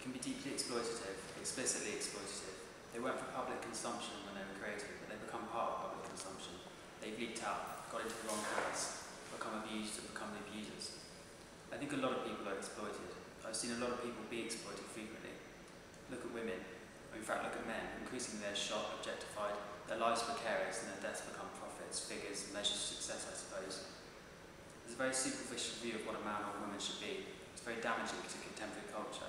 can be deeply exploitative, explicitly exploitative. They weren't for public consumption when they were created, but they become part of public consumption. They've leaked out, got into the wrong hands, become abused and become the abusers. I think a lot of people are exploited. I've seen a lot of people be exploited frequently. Look at women, or in fact look at men. Increasingly they're shot, objectified, their lives precarious and their deaths become profits, figures, measures of success I suppose. There's a very superficial view of what a man or a woman should be. It's very damaging to contemporary culture.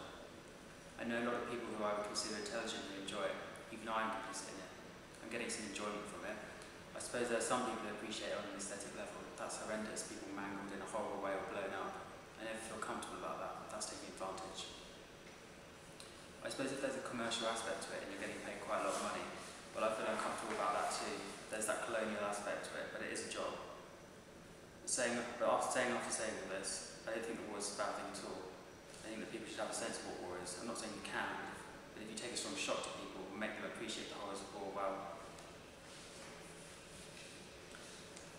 I know a lot of people who I would consider intelligent who enjoy it. Even I'm complicit in it. I'm getting some enjoyment from it. I suppose there are some people who appreciate it on an aesthetic level. That's horrendous, people mangled in a horrible way or blown up. I never feel comfortable about that. That's taking advantage. I suppose if there's a commercial aspect to it and you're getting paid quite a lot of money, well, I feel uncomfortable about that too. There's that colonial aspect to it, but it is a job. After saying all this, I don't think the war is a bad thing at all. I think that people should have a sense of what war is. I'm not saying you can, but if you take a strong shock to people and make them appreciate the horrors of war, well,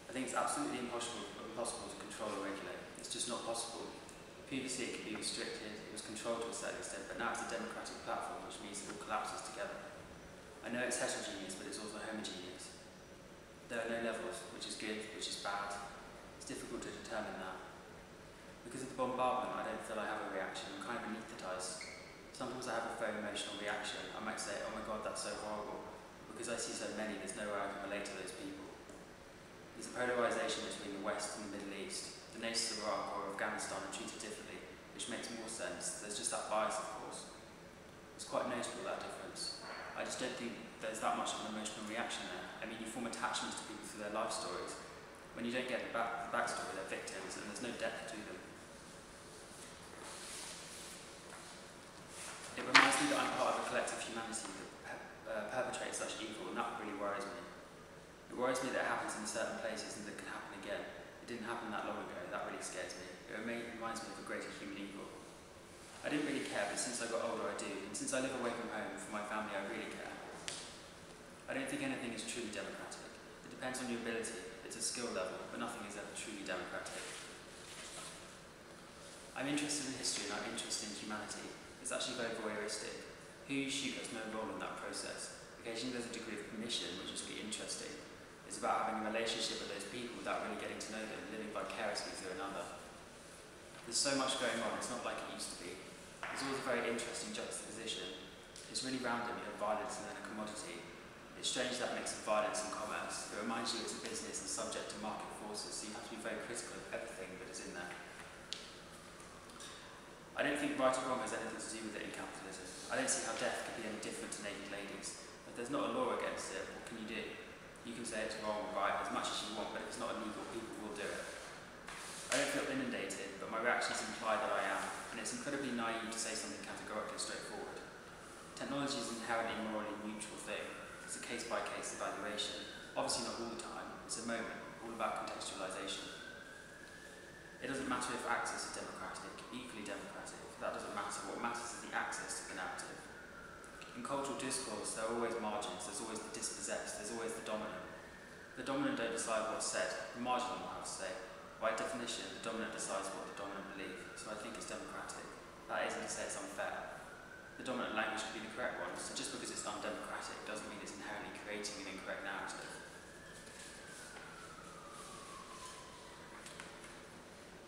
I think it's absolutely impossible to control or regulate. It's just not possible. Previously it could be restricted, it was controlled to a certain extent, but now it's a democratic platform, which means it all collapses together. I know it's heterogeneous, but it's also homogeneous. There are no levels, which is good, which is bad. It's difficult to determine that. Because of the bombardment, I don't feel I have a reaction. I'm kind of anaesthetised. Sometimes I have a very emotional reaction. I might say, oh my god, that's so horrible. Because I see so many, there's no way I can relate to those people. There's a polarisation between the West and the Middle East. The nations of Iraq or Afghanistan are treated differently, which makes more sense. There's just that bias, of course. It's quite noticeable, that difference. I just don't think there's that much of an emotional reaction there. I mean, you form attachments to people through their life stories. When you don't get the backstory, they're victims, and there's no depth to them. It reminds me that I'm part of a collective humanity that perpetrates such evil, and that really worries me. It worries me that it happens in certain places and that it can happen again. It didn't happen that long ago, that really scares me. It reminds me of a greater human evil. I didn't really care, but since I got older I do, and since I live away from home for my family I really care. I don't think anything is truly democratic. It depends on your ability, it's a skill level, but nothing is ever truly democratic. I'm interested in history and I'm interested in humanity. It's actually very voyeuristic. Who you shoot has no role in that process. Occasionally there's a degree of permission, which is really interesting. It's about having a relationship with those people without really getting to know them, living vicariously through another. There's so much going on, it's not like it used to be. There's always a very interesting juxtaposition. It's really random, you have violence and then a commodity. It's strange that mix of violence and commerce. It reminds you it's a business and subject to market forces, so you have to be very critical of everything that is in there. I don't think right or wrong has anything to do with it in capitalism. I don't see how death could be any different to naked ladies. If there's not a law against it, what can you do? You can say it's wrong or right as much as you want, but if it's not illegal, people will do it. I don't feel inundated, but my reactions imply that I am, and it's incredibly naive to say something categorically straightforward. Technology is an inherently morally neutral thing. It's a case-by-case evaluation. Obviously not all the time, it's a moment, all about contextualisation. It doesn't matter if access is democratic, equally democratic. That doesn't matter. What matters is the access to the narrative. In cultural discourse, there are always margins, there's always the dispossessed, there's always the dominant. The dominant don't decide what's said, the marginal will have to say. By definition, the dominant decides what the dominant believe, so I think it's democratic. That isn't to say it's unfair. The dominant language could be the correct one, so just because it's undemocratic doesn't mean it's inherently creating an incorrect narrative.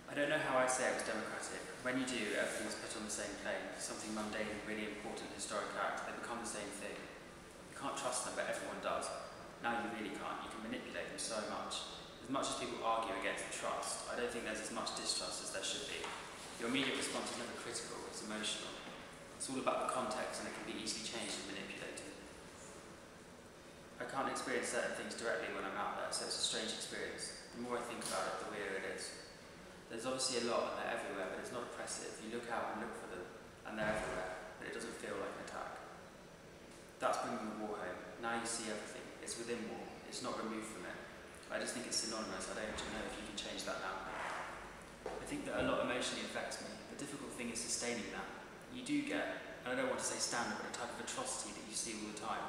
I don't know how I'd say it was democratic. When you do, everything is put on the same plane. Something mundane, really important historic act, they become the same thing. You can't trust them, but everyone does. Now you really can't. You can manipulate them so much. As much as people argue against trust, I don't think there's as much distrust as there should be. Your immediate response is never critical, it's emotional. It's all about the context and it can be easily changed and manipulated. I can't experience certain things directly when I'm out there, so it's a strange experience. The more I think about it, the weirder it is. There's obviously a lot and they're everywhere, but it's not oppressive. You look out and look for them, and they're everywhere, but it doesn't feel like an attack. That's bringing the war home. Now you see everything. It's within war. It's not removed from it. I just think it's synonymous. I don't know if you can change that now. I think that a lot emotionally affects me. The difficult thing is sustaining that. You do get, and I don't want to say standard, but a type of atrocity that you see all the time.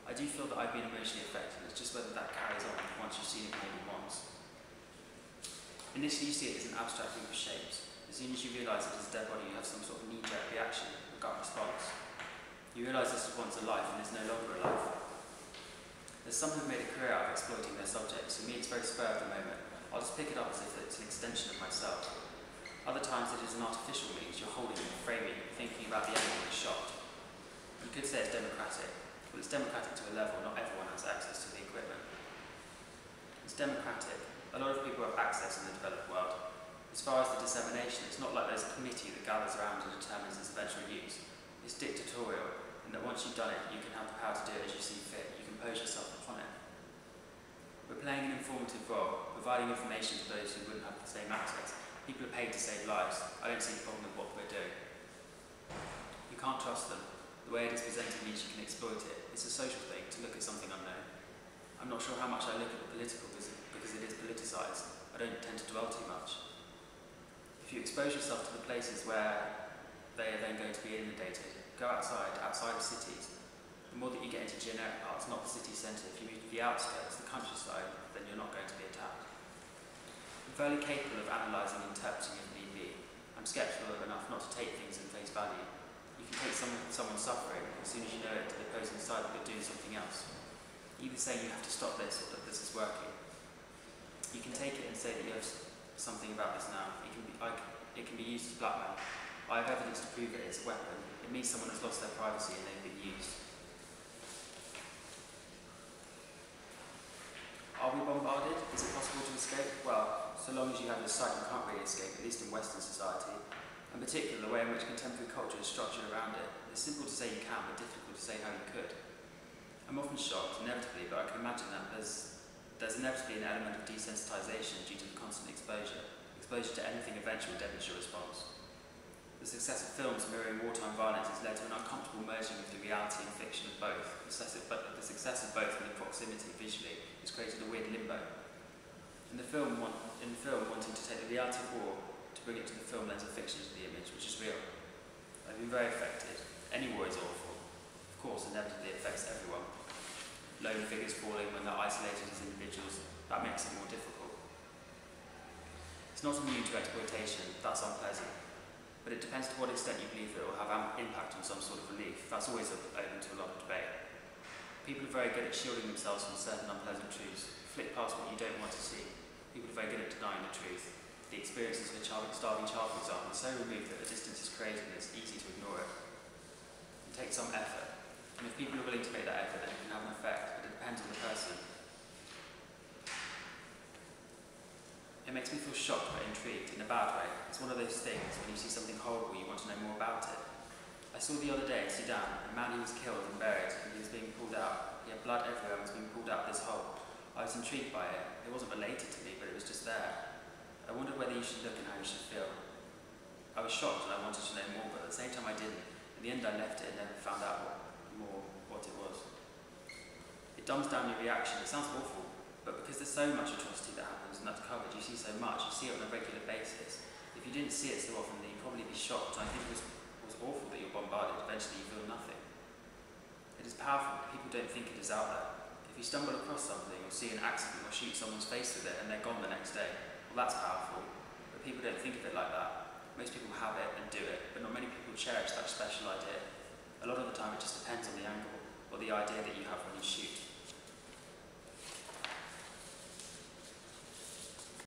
I do feel that I've been emotionally affected. It's just whether that carries on once you've seen it more than once. Initially you see it as an abstract group of shapes. As soon as you realise it is a dead body, you have some sort of knee-jerk reaction, a gut response. You realise this was once a life and is no longer a life. There's some who've made a career out of exploiting their subjects. For me, it's very spur of the moment. I'll just pick it up as if it's an extension of myself. Other times it is an artificial means. You're holding it, framing it, thinking about the angle of the shot. You could say it's democratic. Well, it's democratic to a level. Not everyone has access to the equipment. It's democratic. A lot of people have access in the developed world. As far as the dissemination, it's not like there's a committee that gathers around and determines its eventual use. It's dictatorial, in that once you've done it, you can have the power to do it as you see fit. You can pose yourself upon it. We're playing an informative role, providing information to those who wouldn't have the same access. People are paid to save lives. I don't see a problem with what we're doing. You can't trust them. The way it is presented means you can exploit it. It's a social thing to look at something unknown. I'm not sure how much I look at the political because it is politicised. I don't tend to dwell too much. If you expose yourself to the places where they are then going to be inundated, go outside of cities. The more that you get into generic parts, not the city centre, if you move to the outskirts, the countryside, then you're not going to be attacked. I'm fairly capable of analysing and interpreting if need be. I'm sceptical enough not to take things in face value. You can take someone suffering as soon as you know it to the opposing side that you're doing something else. Either saying you have to stop this or that this is working. You can take it and say that you have something about this now. It can be used as blackmail. I have evidence to prove it is a weapon. It means someone has lost their privacy and they've been used. Are we bombarded? Is it possible to escape? Well, so long as you have your sight, you can't really escape, at least in Western society. In particular, the way in which contemporary culture is structured around it. It's simple to say you can, but difficult to say how you could. I'm often shocked, inevitably, but I can imagine that there's inevitably an element of desensitisation due to the constant exposure. Exposure to anything eventual deadens your response. The success of films mirroring wartime violence has led to an uncomfortable merging of the reality and fiction of both. The success of both and the proximity visually has created a weird limbo. In the film, wanting to take the reality of war to bring it to the film lends a fiction to the image, which is real. I've been very affected. Any war is awful. Of course, inevitably it affects everyone. Lone figures falling when they're isolated as individuals, that makes it more difficult. It's not immune to exploitation, that's unpleasant. But it depends to what extent you believe that it will have an impact on some sort of relief. That's always open to a lot of debate. People are very good at shielding themselves from certain unpleasant truths. Flick past what you don't want to see. People are very good at denying the truth. The experiences of a starving child, for example, are so removed that a distance is created and it's easy to ignore it. It takes some effort. And if people are willing to make that effort, then it can have an effect, but it depends on the person. It makes me feel shocked but intrigued, in a bad way. It's one of those things, when you see something horrible, you want to know more about it. I saw the other day in Sudan, a man who was killed and buried, and he was being pulled out. He had blood everywhere and was being pulled out of this hole. I was intrigued by it. It wasn't related to me, but it was just there. I wondered whether you should look and how you should feel. I was shocked and I wanted to know more, but at the same time I didn't. In the end I left it and never found out what it was. It dumbs down your reaction. It sounds awful, but because there's so much atrocity that happens and that's covered, you see so much, you see it on a regular basis. If you didn't see it so often, then you'd probably be shocked. And I think it was awful that you're bombarded. Eventually you feel nothing. It is powerful, but people don't think it is out there. If you stumble across something or see an accident or shoot someone's face with it and they're gone the next day, well, that's powerful. But people don't think of it like that. Most people have it and do it, but not many people cherish that special idea. A lot of the time it just depends on the angle or the idea that you have when you shoot.